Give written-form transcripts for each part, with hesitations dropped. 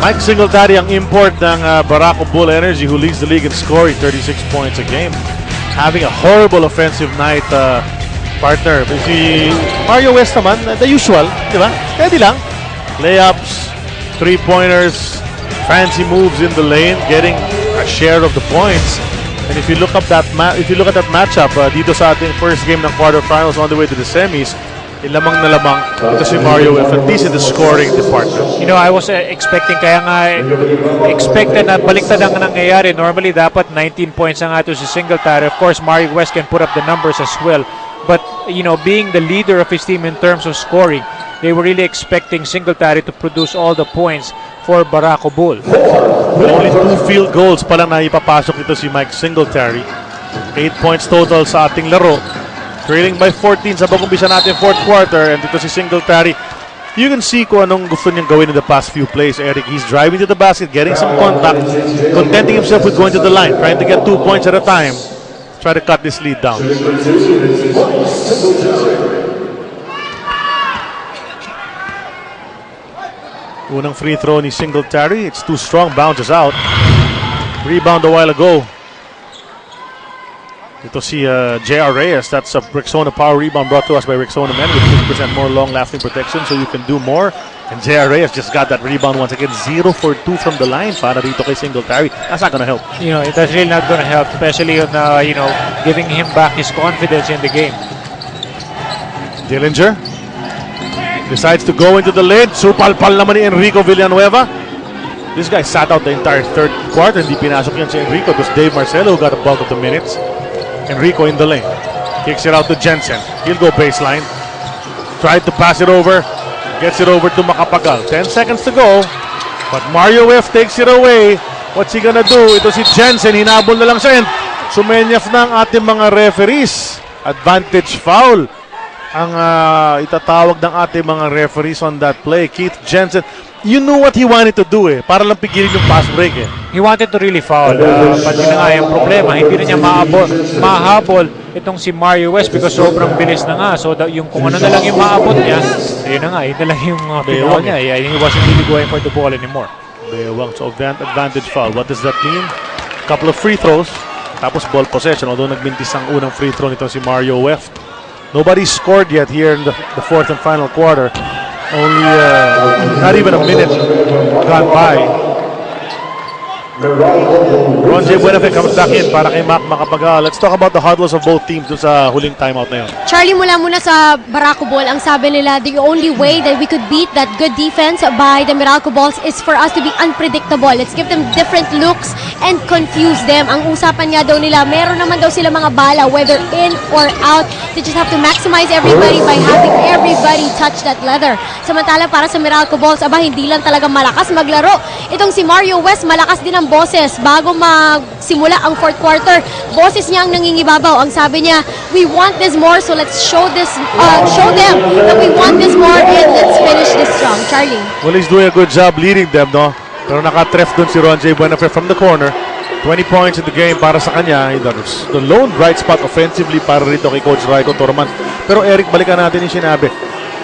Mike Singletary ang import ng Barako Bull Energy, who leads the league in scoring 36 points a game. Having a horrible offensive night, partner. Si Mario West naman, the usual, di ba? Steady lang. Layups, three-pointers, fancy moves in the lane, getting a share of the points. And if you look at that matchup dito sa ating first game ng quarterfinals on the way to the semis, lamang na lamang ito si Mario F, at least in the scoring department. You know, I was expecting, kaya nga expected na baliktad ang nangyayari. Normally dapat 19 points ang ato si Singletary. Of course, Mario West can put up the numbers as well. But, you know, being the leader of his team in terms of scoring, they were really expecting Singletary to produce all the points for Barako Bull. Only 2 field goals pa lang na ipapasok ito si Mike Singletary. 8 points total sa ating laro. Trailing by 14 sa pag-umpisa natin fourth quarter, and dito si Singletary, you can see kung anong gusto niyang gawin in the past few plays, Eric. He's driving to the basket, getting some contact, contenting himself with going to the line, trying to get 2 points at a time, try to cut this lead down. Unang free throw ni Singletary, it's too strong, bounces out. Rebound a while ago. Ito si J.R. Reyes. That's a Rexona power rebound brought to us by Rexona Men with 50% more long-lasting protection, so you can do more. And J.R. Reyes just got that rebound once again. 0 for 2 from the line para dito kay Singletary. That's not gonna help. You know, that's really not gonna help, especially on, you know, giving him back his confidence in the game. Dillinger decides to go into the lane. Supalpal naman ni Enrico Villanueva. This guy sat out the entire third quarter. Hindi pinasok yan si Enrico. It was Dave Marcelo who got the bulk of the minutes. Enrico in the lane. Kicks it out to Jensen. He'll go baseline. Tried to pass it over. Gets it over to Macapagal. 10 seconds to go. But Mario F takes it away. What's he gonna do? Ito si Jensen. Hinabol na lang siya. And sumenyaf ng ating mga referees. Advantage foul ang itatawag ng ating mga referees on that play. Keith Jensen, you knew what he wanted to do para lang pigilin yung pass break He wanted to really foul. But yun na nga yung problema. Hindi na niya mahabol itong si Mario West because sobrang bilis na nga. So yung kung ano na lang yung maabot niya, yun na nga, yun na lang yung pinawal niya. He wasn't really going for the ball anymore. Bewang. So advantage foul. What does that mean? Couple of free throws. Tapos ball possession. Although nagbintis ang unang free throw nito si Mario West. Nobody scored yet here in the fourth and final quarter. Only not even a minute gone by. Ron J. Buenafe comes back in para kay Mac Macapagal. Let's talk about the huddles of both teams sa huling timeout na yun. Charlie, mula sa Barako Bull, ang sabi nila, the only way that we could beat that good defense by the Meralco Bulls is for us to be unpredictable. Let's give them different looks and confuse them. Ang usapan nga daw nila, meron naman daw sila mga bala, whether in or out. They just have to maximize everybody by having everybody touch that leather. Samantala para sa Meralco Bulls, hindi lang talaga malakas maglaro. Itong si Mario West, malakas din ang boses bago magsimula ang fourth quarter. Boses niya ang nangingibabaw. Ang sabi niya, we want this more, so let's show them that we want this more and let's finish this strong. Charlie. Well, he's doing a good job leading them, no? Pero nakatref dun si Ron J. Buenafe from the corner. 20 points in the game para sa kanya. The lone bright spot offensively para rito kay Coach Raiko Torman. Pero Eric, balikan natin yung sinabi.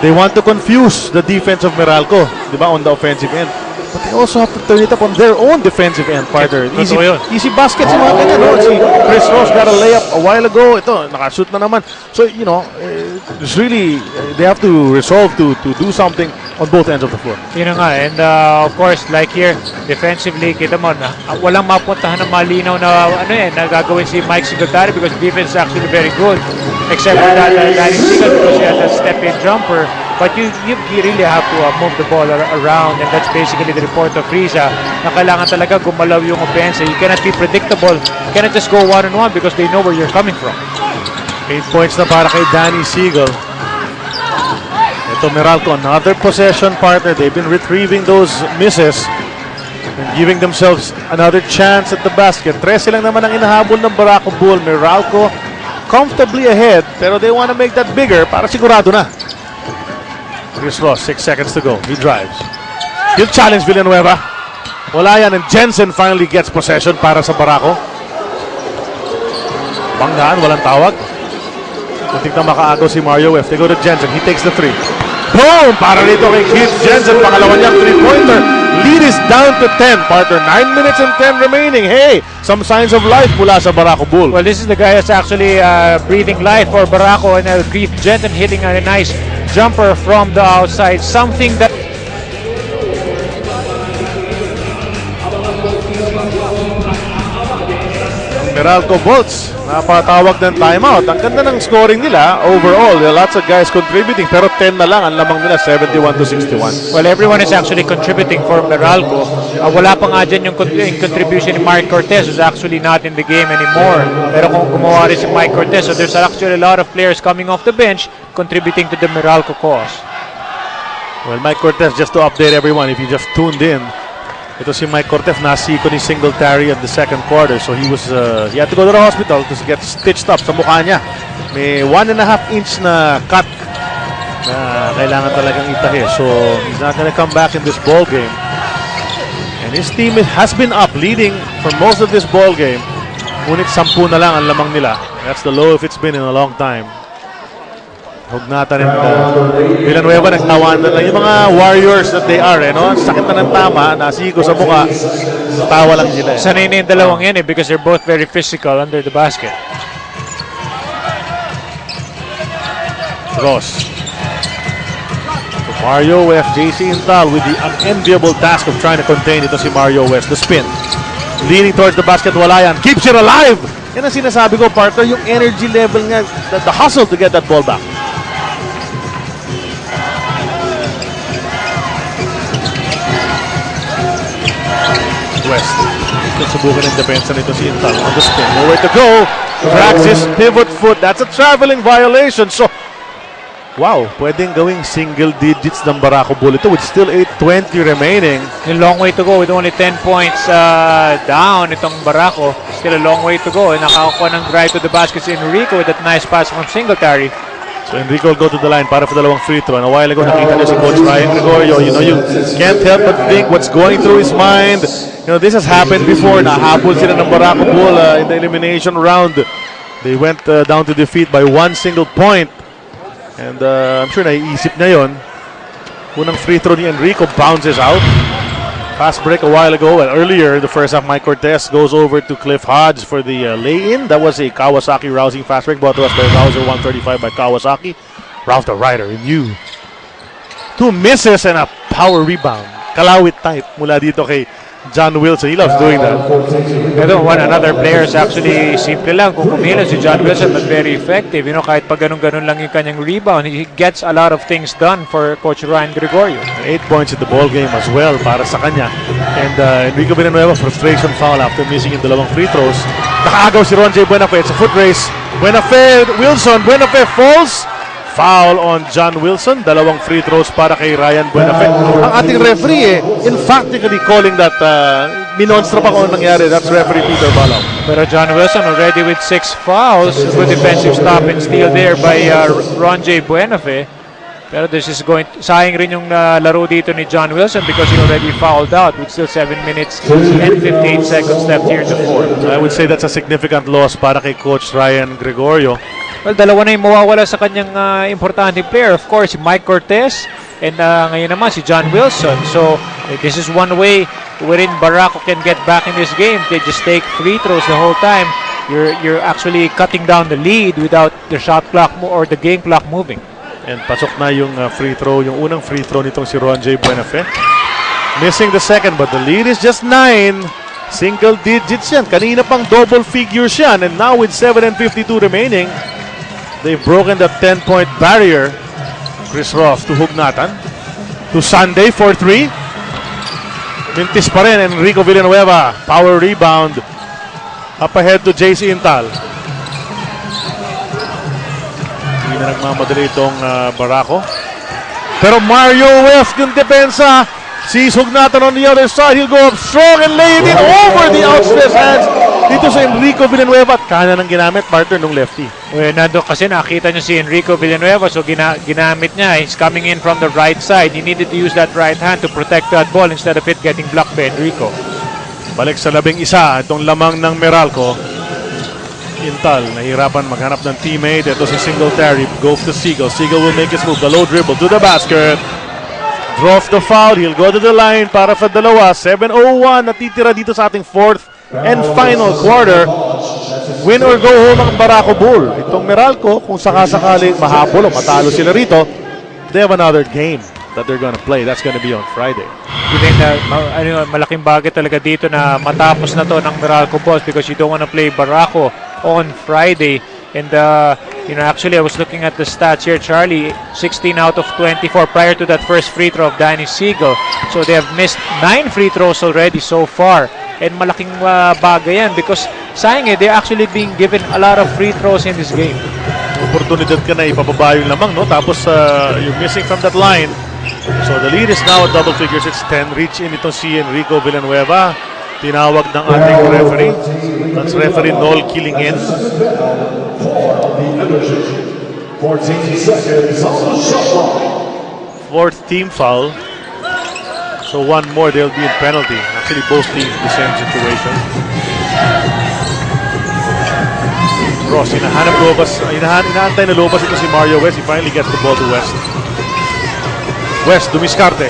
They want to confuse the defense of Meralco, di ba, on the offensive end. But they also have to turn it up on their own defensive end, partner. Easy baskets yung mga ganyan, no? Si Chris Ross got a layup a while ago. Ito, nakashoot na naman. So, you know, it's really, they have to resolve to do something on both ends of the floor. Yun nga, and of course, like here, defensively, kita mo, walang mapuntahan ng malinaw na na gagawin si Mike Singletary because defense is actually very good. Except for that Danny Seagal because he had a step-in jumper. But you really have to move the ball around, and that's basically the report of Riza na kailangan talaga gumalaw yung offense. You cannot be predictable. You cannot just go one-on-one because they know where you're coming from. 8 points na para kay Danny Seagal. Ito Meralco, another possession, partner. They've been retrieving those misses and giving themselves another chance at the basket. 13 lang naman ang inahabol ng Barako Bull. Meralco comfortably ahead, pero they want to make that bigger para sigurado na. Chris Ross, 6 seconds to go. He drives. He'll challenge Villanueva. Wala yan, and Jensen finally gets possession para sa Barako. Banggaan, walang tawag. Muntik na makaagaw si Mario F. They go to Jensen. He takes the three. Boom! Para dito kay Keith Jensen. Pangalawa niyang three-pointer. Lead is down to 10. Partner, 9 minutes and 10 remaining. Hey, some signs of life mula sa Barako Bull. Well, this is the guy that's actually breathing life for Barako, and Grief Jensen hitting a nice jumper from the outside. Something that Meralco Bolts, napatawag ng timeout. Ang ganda ng scoring nila overall. There are lots of guys contributing, pero 10 na lang ang lamang nila, 71-61. well, everyone is actually contributing for Meralco. Wala pa nga dyan yung contribution ni Mark Cortez, who's actually not in the game anymore. Pero kung gumawa rin si Mike Cortez, so there's actually a lot of players coming off the bench contributing to the Meralco cause. Well, Mike Cortez, just to update everyone, if you just tuned in, ito si Mike Cortez, nasiko ni Singletary at the second quarter. So he had to go to the hospital to get stitched up sa mukha niya. May 1.5 inch na cut na kailangan talagang itahi. So he's not gonna come back in this ball game. And his team has been up, leading for most of this ball game. Ngunit 10 na lang ang lamang nila. That's the low if it's been in a long time. Hugnatan rin Villanueva, nagtawan na lang yung mga warriors that they are, no? Sakit na ng tama, nasiko sa mukha, tawa lang sila. Sanay na yung dalawang yan because they're both very physical under the basket. Ross. So Mario West, JC Intal with the unenviable task of trying to contain ito si Mario West. The spin. Leaning towards the basket, wala yan. Keeps it alive! Yan ang sinasabi ko, partner, yung energy level nga, the hustle to get that ball back. West. Susubukan ng depensa nito si Intal on the spin. Nowhere to go. Cracks his pivot foot. That's a traveling violation. So, wow, pwedeng gawing single digits ng Barako Bull ito with still 8:20 remaining. A long way to go with only 10 points down itong Barako. Still a long way to go. Nakakuha ng drive to the basket si Enrico with that nice pass from Singletary. So Enrico will go to the line para for dalawang free throw. And a while ago, nakita niyo si Coach Ryan Gregorio. You know, you can't help but think what's going through his mind. You know, this has happened before. Nahabol sila ng Barako Bull in the elimination round. They went down to defeat by 1 single point. And I'm sure naiisip na yun. Unang free throw ni Enrico bounces out. Fast break a while ago. Well, earlier, the first half, Mike Cortez goes over to Cliff Hodge for the lay-in. That was a Kawasaki rousing fast break brought to us by Rouser 135 by Kawasaki. Ralph the Rider in you. 2 misses and a power rebound. Kalawit type mula dito kay John Wilson. He loves doing that. Pero another player is actually simple lang. Kung kumilos si John Wilson, but very effective. You know, kahit pag ganun-ganun lang yung kanyang rebound, he gets a lot of things done for Coach Ryan Gregorio. 8 points in the ball game as well para sa kanya. And Enrico Villanueva, frustration foul after missing yung dalawang free throws. Nakaagaw si Ron J. Buenafe. It's a foot race. Buenafe, Wilson. Buenafe falls. Foul on John Wilson. Dalawang free throws para kay Ryan Buenafe. Ang ating referee, emphatically calling that minonstra pa kung nangyari. That's referee Peter Balaw. Pero John Wilson already with 6 fouls. Good defensive stop and steal there by Ron J. Buenafe. Pero this is sayang rin yung laro dito ni John Wilson because he already fouled out with still 7 minutes and 58 seconds left here in the fourth. I would say that's a significant loss para kay Coach Ryan Gregorio. Well, dalawa na yung mawawala sa kanyang importante player. Of course, si Mike Cortez and ngayon naman si John Wilson. So, this is one way wherein Barako can get back in this game. They just take free throws the whole time. You're actually cutting down the lead without the shot clock or the game clock moving. And pasok na yung free throw, yung unang free throw nitong si Ron J. Buenafe. Missing the second, but the lead is just 9. Single digits yan. Kanina pang double figures yan. And now with 7:52 remaining, they've broken that 10-point barrier. Chris Ross to Hugnatan. To Sunday for 3. Mintis pa rin Enrico Villanueva. Power rebound. Up ahead to JC Intal. Hindi na nagmamadali itong Barako. Pero Mario West yung depensa. Sees Hugnatan on the other side. He'll go up strong and lay it in over the outstretched hands dito sa Enrico Villanueva. At kanan ang ginamit, partner, nung lefty. Well, nandun kasi nakita niyo si Enrico Villanueva, so ginamit niya. He's coming in from the right side. He needed to use that right hand to protect that ball instead of it getting blocked by Enrico. Balik sa 11, itong lamang ng Meralco. Intal, nahirapan maghanap ng teammate. Ito si Singletary, go to Seagull. Seagull will make his move. The low dribble to the basket. Draws the foul. He'll go to the line para sa dalawa. 7:01 natitira dito sa ating fourth and final quarter. Win or go home ang Barako Bull. Itong Meralco, kung sakasakaling mahabol o matalo sila rito, they have another game that they're gonna play. That's gonna be on Friday. Even malaking bagay talaga dito na matapos na to ng Meralco Bulls because you don't want to play Barako on Friday. And actually I was looking at the stats here, Charlie. 16 out of 24 prior to that first free throw of Danny Siegel. So they have missed 9 free throws already so far. And malaking bagay yan because sayang they're actually being given a lot of free throws in this game. Oportunidad ka na ipababa yung lamang, no? Tapos you're missing from that line. So the lead is now at double figures. It's 10. Reach in itong si Enrico Villanueva. Tinawag ng ating referee. That's referee Noel Kilingen. 14 seconds on the shot clock. Fourth team foul. So one more, they'll be in penalty. Actually, both teams the same situation. Ross, inaantay na lobas ito si Mario West. He finally gets the ball to West. West, dumiskarte.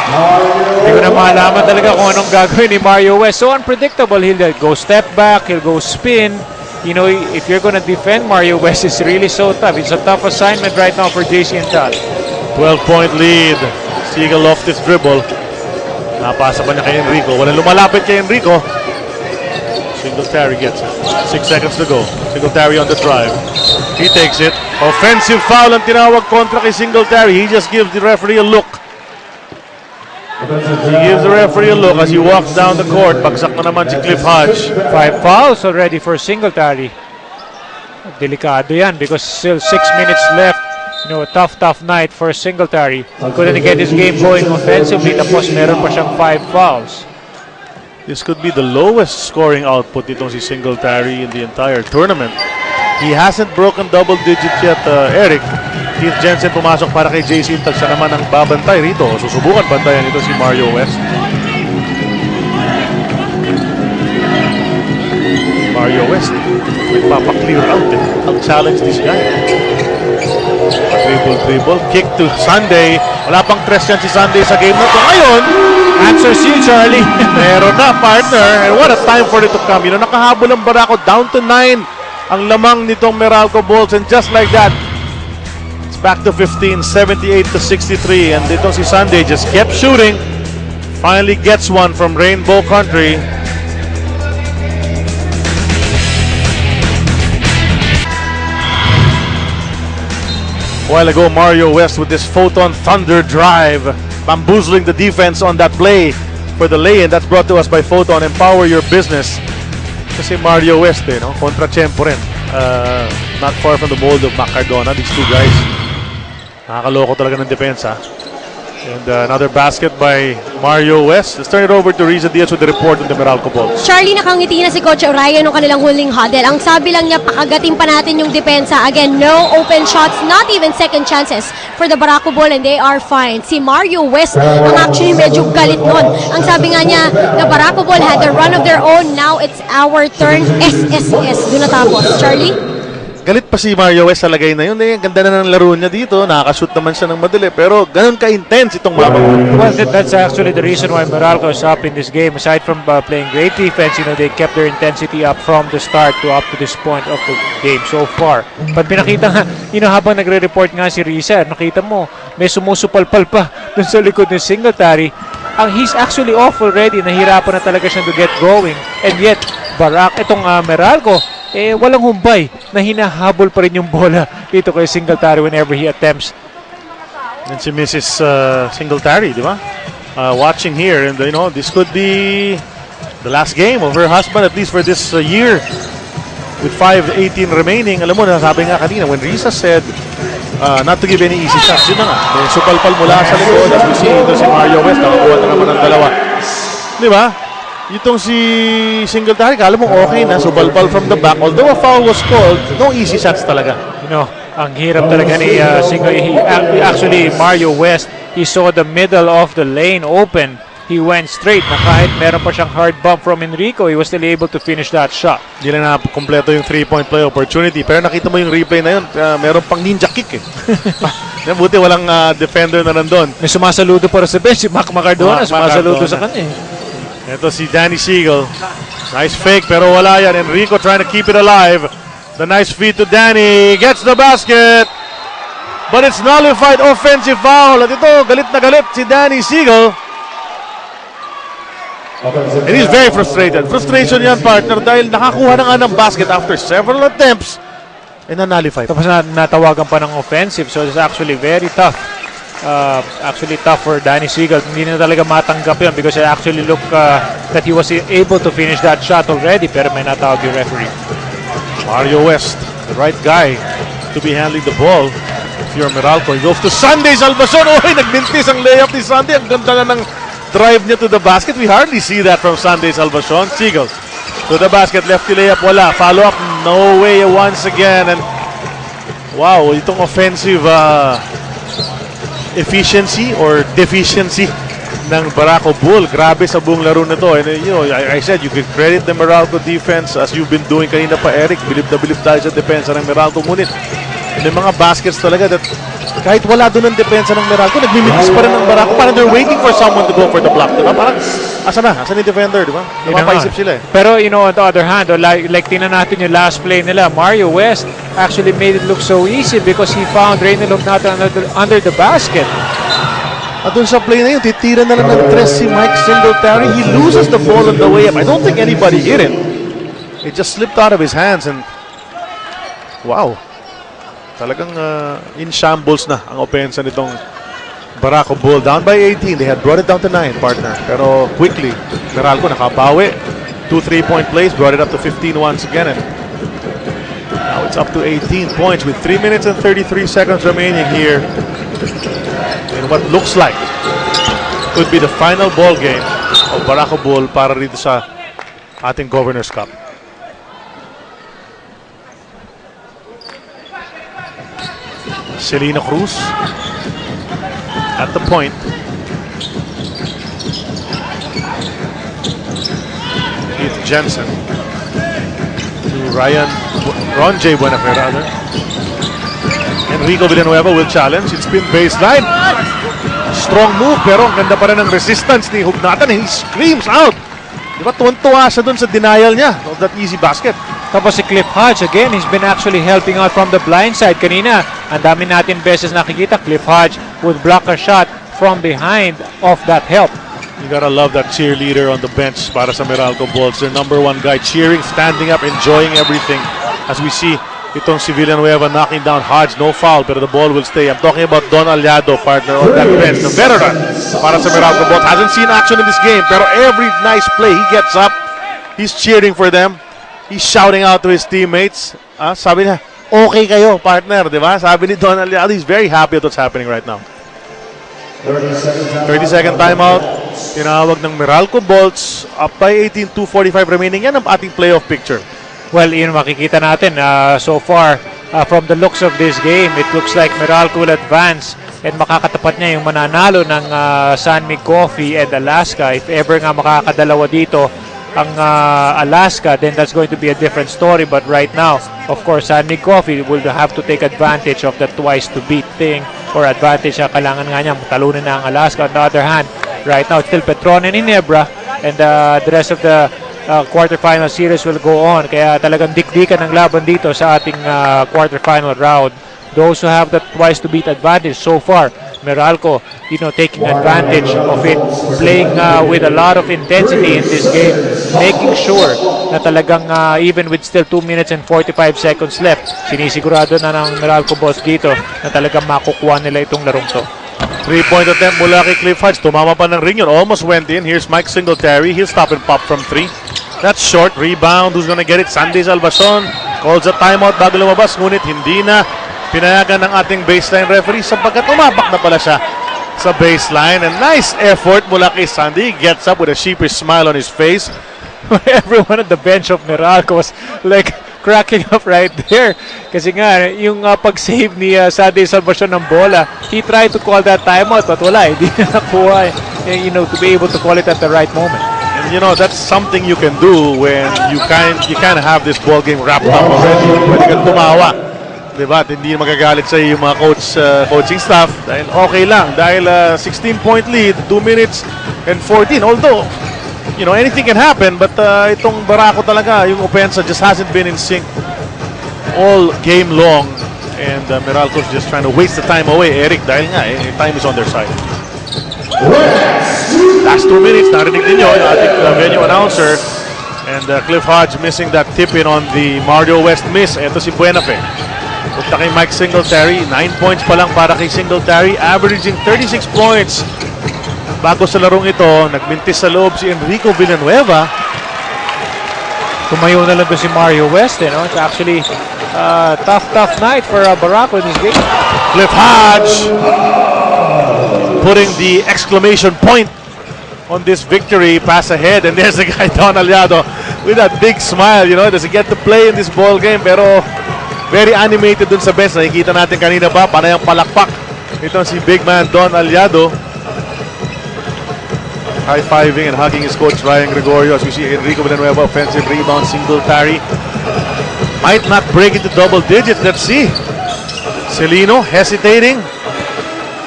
Hindi ko na malaman talaga kung anong gagawin ni Mario West. So unpredictable. He'll go step back, he'll go spin. You know, if you're gonna defend Mario West, it's really so tough. It's a tough assignment right now for JC and Todd. 12-point lead. Siegel off this dribble. Napasa pa niya kay Enrico. Walang lumalapit kay Enrico. Singletary gets it. 6 seconds to go. Singletary on the drive. He takes it. Offensive foul ang tinawag kontra kay Singletary. He just gives the referee a look. He gives the referee a look as he walks down the court. Bagsak na naman si Cliff Hodge. 5 fouls already for Singletary. Delikado yan because still 6 minutes left. You know, a tough night for Singletary. Couldn't get his game going offensively. Tapos meron pa siyang 5 fouls. This could be the lowest scoring output itong si Singletary in the entire tournament. He hasn't broken double digits yet, Eric. Keith Jensen pumasok para kay JC Intag. Siya naman ang babantay rito. Susubukan bantayan ito si Mario West. Mario West, nagpapa-clear out eh. I'll challenge this guy. Dribble. Kick to Sunday. Wala pang tres yan si Sunday sa game na to. Ngayon, Answers you, Charlie. meron na, partner. And what a time for it to come. You know, nakahabol ang Barako. Down to 9 ang lamang nitong Meralco Bulls. And just like that, it's back to 15, 78-63. And itong si Sunday just kept shooting. Finally gets one from Rainbow Country. A while ago, Mario West with this Photon Thunder drive, bamboozling the defense on that play for the lay-in. That's brought to us by Photon. Empower your business. Kasi Mario West, no? Kontra-tiyempo rin. Not far from the mold of Mac Cardona. These two guys, nakakaloko talaga ng depensa. And another basket by Mario West. Let's turn it over to Riza Diaz with the report on the Meralco Bulls. Charlie, nakangiti na si Coach Orion nung kanilang huling huddle. Ang sabi lang niya, pakagating pa natin yung depensa. Again, no open shots, not even second chances for the Barako Bull, and they are fine. Si Mario West ang actually medyo galit nun. Ang sabi nga niya, the Barako Bull had the run of their own. Now it's our turn. SSS. Doon natapos. Charlie? Galit pa si Mario West sa lagay na yun. Ganda na ng laro niya dito. Nakakashoot naman siya ng madali. Pero ganun ka-intense itong mabang. Well, that's actually the reason why Meralco is up in this game. Aside from playing great defense, you know, they kept their intensity up from the start to up to this point of the game so far. But pinakita nga, you know, habang nagre-report nga si Risa, nakita mo, may sumusupalpal pa dun sa likod ng Singletary. He's actually off already. Nahirapan na talaga siyang to get going. And yet, itong Meralco, walang humbay na hinahabol pa rin yung bola dito kay Singletary whenever he attempts. And si Mrs. Singletary, di ba? Watching here, and you know, this could be the last game of her husband, at least for this year. With 5:18 remaining, alam mo, nasabi nga kanina, when Risa said not to give any easy shots, yun na nga. Supalpal mula sa likod, as we see ito si Mario West, nakakuha na naman ng dalawa. Di ba? Itong si Singletary, kala mo okay na, subalpal from the back. Although a foul was called, no easy shots talaga. You know, ang hirap talaga ni actually Mario West, he saw the middle of the lane open. He went straight na kahit meron pa siyang hard bump from Enrico, he was still able to finish that shot. Hindi lang na kompleto yung 3-point play opportunity. Pero nakita mo yung replay na yun, meron pang ninja kick eh. Yan, buti walang defender na nandun. May sumasaludo para sa bench. Si Mac Macardona, Mac sumasaludo Macardona. sa kanya. Ito si Danny Siegel. Nice fake pero wala yan. Enrico trying to keep it alive. The nice feed to Danny. Gets the basket. But it's nullified offensive foul. At ito, galit na galit si Danny Siegel. And he's very frustrated. Frustration yan, partner, dahil nakakuha na nga ng basket after several attempts and na-nullify. Tapos natawagan pa ng offensive. So it's actually very tough. Actually tough for Danny Siegel. Hindi na talaga matanggap yun because it actually looked that he was able to finish that shot already pero may natawag yung referee. Mario West, the right guy to be handling the ball. If you're Meralco, he goes to Sunday Salvacion. Oy, nagmintis ang layup ni Sunday. Ang ganda na ng drive niya to the basket. We hardly see that from Sunday Salvacion. Siegel to the basket, lefty layup, wala. Follow up, no way once again. And wow, itong offensive efficiency or deficiency ng Barako Bull. Grabe sa buong laro na to. And you know, I said you could credit the Meralco defense as you've been doing kanina pa, Eric. Bilib na bilib tayo sa depensa ng Meralco. Ngunit may mga baskets talaga that kahit wala doon ang depensa ng Meralco, nagmimitis pa rin ng Barako. Parang they're waiting for someone to go for the block. Diba? Parang, asan yung defender, diba? Napapaisip sila eh. Pero, you know, on the other hand, like tingnan natin yung last play nila, Mario West actually made it look so easy because he found Reynel Hognatan under the basket. At dun sa play na yun, titira na lang ng tres si Mike Singletary. He loses the ball on the way up. I don't think anybody hit it. It just slipped out of his hands and wow. Talagang in shambles na ang opensa nitong Barako Bull. Down by 18. They had brought it down to 9, partner. Pero quickly, Meralco nakabawi. 2 3-point plays, brought it up to 15 once again. And now it's up to 18 points with 3 minutes and 33 seconds remaining here in what looks like could be the final ball game of Barako Bull para rito sa ating Governor's Cup. Celina Cruz at the point. Keith Jensen to Ron J. Buenafe rather. Enrico Villanueva will challenge. It's been baseline. Strong move pero ang ganda pa rin ng resistance ni Hognatan. He screams out. Diba tuwan-tuwa siya dun sa denial niya of that easy basket. Tapos si Cliff Hodge, again, he's been actually helping out from the blind side. Kanina, ang dami natin beses nakikita, Cliff Hodge would block a shot from behind of that help. You gotta love that cheerleader on the bench para sa Meralco Bulls. Their number one guy cheering, standing up, enjoying everything. As we see, itong si Villanueva knocking down Hodge, no foul, pero the ball will stay. I'm talking about Don Aliado, partner on that bench. The veteran para sa Meralco Bulls. Hasn't seen action in this game, pero every nice play, he gets up. He's cheering for them. He's shouting out to his teammates. Sabi niya, okay kayo, partner, di ba? Sabi ni Don Aliado, he's very happy at what's happening right now. 30-second timeout. Tinawag ng Meralco Bolts. Up by 18, 2:45 remaining. Yan ang ating playoff picture. Well, yun makikita natin so far from the looks of this game, it looks like Meralco will advance and makakatapat niya yung mananalo ng San Mig Coffee and Alaska. If ever nga makakadalawa dito ang Alaska, then that's going to be a different story. But right now, of course, San Mig Coffee will have to take advantage of that twice to beat thing, or advantage na kailangan nga niya talunin na ang Alaska. On the other hand, right now, it's still Petron and Ginebra, and the rest of the quarterfinal series will go on. Kaya talagang dikdikan ang laban dito sa ating quarterfinal round. Those who have that twice to beat advantage so far, Meralco, taking advantage of it, playing with a lot of intensity in this game, making sure na talagang even with still 2 minutes and 45 seconds left, sinisigurado na ng Meralco Boss dito na talagang makukuha nila itong larong to. 3-point attempt mula kay Cliff Hodge. Tumama pa ng ring yun. Almost went in. Here's Mike Singletary. He'll stop and pop from 3. That's short. Rebound. Who's gonna get it? Sunday Salvacion. Calls a timeout bago lumabas. Ngunit hindi na pinayagan ng ating baseline referee sapagkat umabak na pala siya sa baseline. And nice effort mula kay Sunday. He gets up with a sheepish smile on his face. Everyone at the bench of Meralco was like cracking up right there. Kasi nga, yung pag-save ni Sunday Salvacion ng bola, he tried to call that timeout but wala, hindi na nakuha, to be able to call it at the right moment. And that's something you can do when you kind of have this ball game wrapped up already. Pwede kang tumawa Diba? At hindi magagalit sa yung mga coaching staff dahil okay lang. Dahil 16-point lead, 2 minutes and 14. Although, you know, anything can happen, but itong Barako talaga, yung offense just hasn't been in sync all game long. And Meralco's just trying to waste the time away, Eric, dahil nga, time is on their side. Last 2 minutes, narinig din nyo yung ating venue announcer. And Cliff Hodge missing that tip-in on the Mario West miss. Ito si Buenafe. Punta kay Mike Singletary. 9 points pa lang para kay Singletary. Averaging 36 points. Bago sa larong ito, nagmintis sa loob si Enrico Villanueva. Tumayo na lang doon si Mario West. No? It's actually tough night for Barako in this game. Cliff Hodge putting the exclamation point on this victory. Pass ahead, and there's the guy, Don Aliado, with that big smile. You know, does he get to play in this ball game? Pero very animated dun sa bench. Nakikita natin kanina ba, panayang palakpak. Ito si big man Don Aliado. High-fiving and hugging his coach Ryan Gregorio as we see Enrico Villanueva offensive rebound. Singletary might not break into double digits. Let's see. Celino hesitating,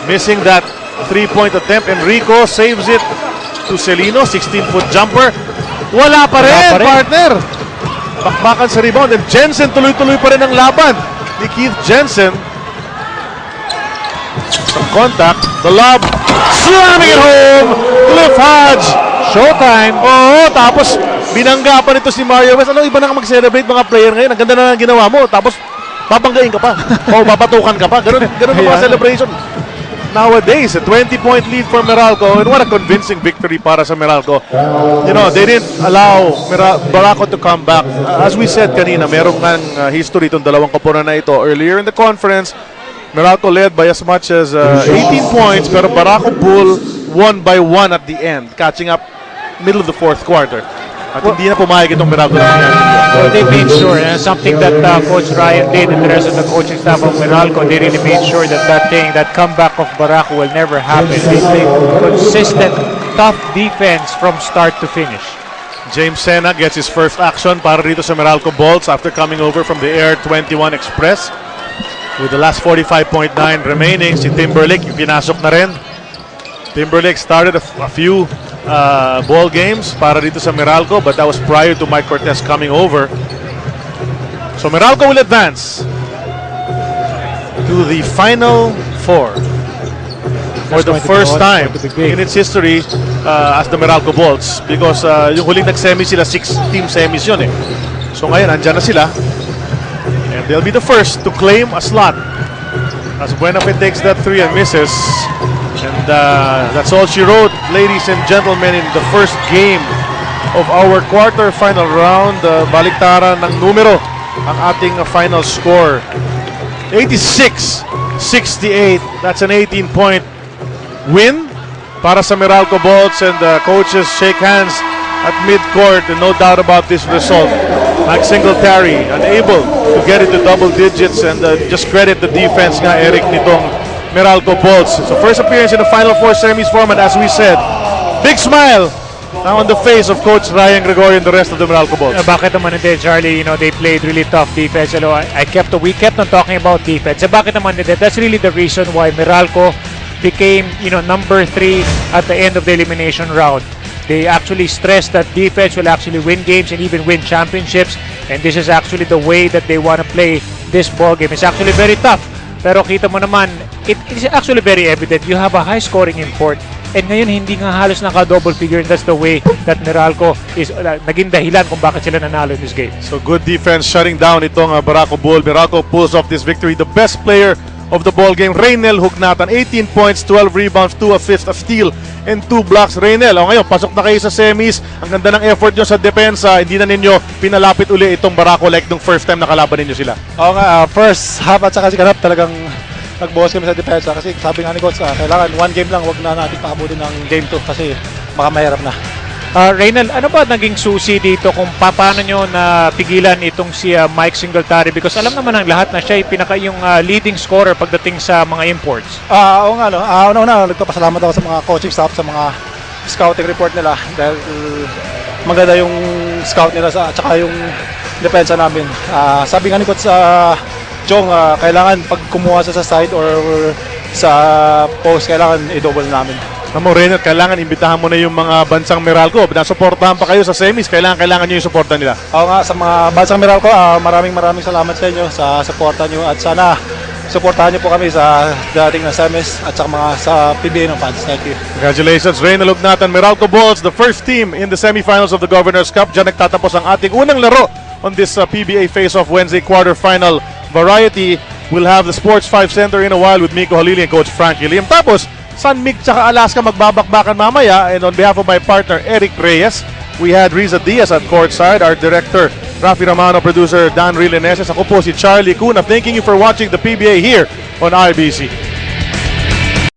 missing that 3-point attempt. Enrico saves it to Celino. 16-foot jumper. Wala pa rin, partner. Bakbakan sa rebound, and Jensen tuloy-tuloy pa rin ang laban ni Keith Jensen. Some contact, the lob, slamming it home. Cliff Hodge, showtime. Oo, tapos binangga pa nito si Mario West. Ano, iba na mag-celebrate mga player ngayon. Ang ganda na ng ginawa mo, tapos babanggain ka pa o babatukan ka pa. Ganun ang mga celebration nowadays. A 20-point lead for Meralco, and what a convincing victory para sa Meralco. You know, they didn't allow Barako to come back. As we said kanina, merong history itong dalawang koponan na ito. Earlier in the conference, Meralco led by as much as 18 points, pero Barako Bull won by 1 at the end, catching up middle of the fourth quarter. At hindi na pumayag itong Meralco na well, they made sure, and something that Coach Ryan did and the rest of the coaching staff of Meralco, they really made sure that that comeback of Barako will never happen. They played consistent, tough defense from start to finish. James Sena gets his first action para dito sa Meralco Bolts after coming over from the Air 21 Express. With the last 45.9 remaining, si Timberlake yung pinasok na rin. Timberlake started a few ball games para dito sa Meralco, but that was prior to Mike Cortez coming over. So Meralco will advance to the Final Four for the first time in its history as the Meralco Bolts, because yung huling nag-semi sila, 6-team semis yun eh. So ngayon, andyan na sila, and they'll be the first to claim a slot as Buenafe takes that 3 and misses. And that's all she wrote, ladies and gentlemen, in the first game of our quarter-final round. Baliktaran ng numero ang ating final score. 86-68. That's an 18-point win para sa Meralco Bolts, and the coaches shake hands at mid-court, and no doubt about this result. Max Singletary unable to get into double digits, and just credit the defense nga, Eric, nitong Meralco Bolts. So first appearance in the Final Four semis format, as we said. Big smile now on the face of Coach Ryan Gregorio and the rest of the Meralco Bolts. Bakit naman hindi, Charlie? You know, they played really tough defense. You know, we kept on talking about defense. Bakit naman hindi? That's really the reason why Meralco became, you know, number 3 at the end of the elimination round. They actually stressed that defense will actually win games and even win championships. And this is actually the way that they want to play this ball game. It's actually very tough. Pero kita mo naman, it is actually very evident. You have a high-scoring import. And ngayon, hindi nga halos naka-double figure. And that's the way that Meralco is naging dahilan kung bakit sila nanalo in this game. So good defense shutting down itong Barako Bull. Meralco pulls off this victory. The best player of the ball game, Reynel Hugnatan. 18 points, 12 rebounds, 2 assists, a steal, and 2 blocks. Reynel, ngayon, pasok na kayo sa semis. Ang ganda ng effort nyo sa depensa. Hindi na ninyo pinalapit uli itong Barako like nung first time nakalaban ninyo sila. Oo nga, first half at saka second half talagang nagbuhos kami sa depensa kasi sabi nga ni Coach, kailangan one game lang, wag na natin paabutin ng game 2 kasi baka mahirap na. Reynel, ano ba naging susi dito kung paano nyo na pigilan itong si Mike Singletary? Because alam naman ang lahat na siya yung leading scorer pagdating sa mga imports. Oo nga, no? Una-una, nagpapasalamat ako sa mga coaching staff, sa mga scouting report nila dahil maganda yung scout nila at saka yung depensa namin. Sabi nga ni Coach, Chong, kailangan pag kumuha sa side or sa post, kailangan i-double namin. Namo, Reynard, kailangan imbitahan mo na yung mga bansang Meralco. Nasuportahan pa kayo sa semis. Kailangan nyo yung suporta nila. Oo nga, sa mga bansang Meralco, maraming salamat sa inyo sa suporta nyo at sana suportahan nyo po kami sa dating na semis at sa PBA ng fans. Thank you. Congratulations, Reynald Lugnatan. Meralco Bulls, the first team in the semifinals of the Governor's Cup. Diyan nagtatapos ang ating unang laro on this PBA Face-Off Wednesday quarterfinal variety. We'll have the Sports 5 Center in a while with Miko Halili and Coach Frankie Liam. Tapos, San Mig tsaka Alaska magbabakbakan mamaya. And on behalf of my partner, Eric Reyes, we had Riza Diaz at courtside, our director, Rafi Romano, producer Dan Rileneses. Ako po si Charlie Cuna. Thanking you for watching the PBA here on RBC.